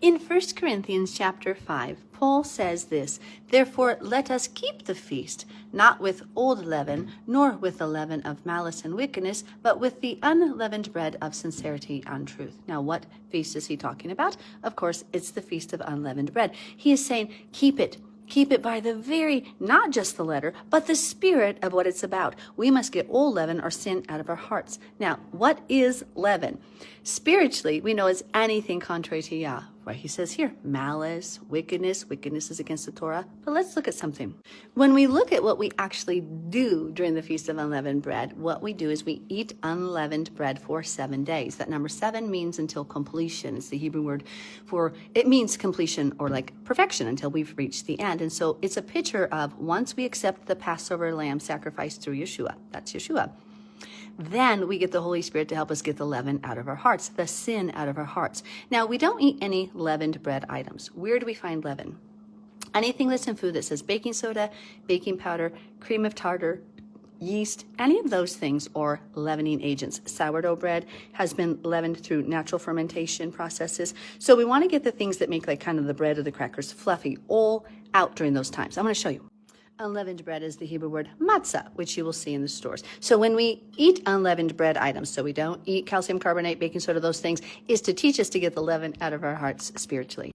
In 1 Corinthians chapter 5, Paul says this, "Therefore let us keep the feast, not with old leaven, nor with the leaven of malice and wickedness, but with the unleavened bread of sincerity and truth." Now, what feast is he talking about? Of course, it's the Feast of Unleavened Bread. He is saying, keep it. Keep it by the very, not just the letter, but the spirit of what it's about. We must get all leaven or sin out of our hearts. Now, what is leaven? Spiritually, we know it's anything contrary to Yah. Right? He says here, malice, wickedness. Wickedness is against the Torah. But let's look at something. When we look at what we actually do during the Feast of Unleavened Bread, what we do is we eat unleavened bread for 7 days. That number 7 means until completion. It's the Hebrew word it means completion or like perfection until we've reached the end. And so it's a picture of once we accept the Passover lamb sacrificed through Yeshua, that's Yeshua, then we get the Holy Spirit to help us get the leaven out of our hearts, the sin out of our hearts. Now, we don't eat any leavened bread items. Where do we find leaven? Anything that's in food that says baking soda, baking powder, cream of tartar, yeast, any of those things are leavening agents. Sourdough bread has been leavened through natural fermentation processes. So we want to get the things that make like kind of the bread or the crackers fluffy all out during those times. I'm going to show you. Unleavened bread is the Hebrew word matzah, which you will see in the stores. So when we eat unleavened bread items, so we don't eat calcium carbonate, baking soda, those things, is to teach us to get the leaven out of our hearts spiritually.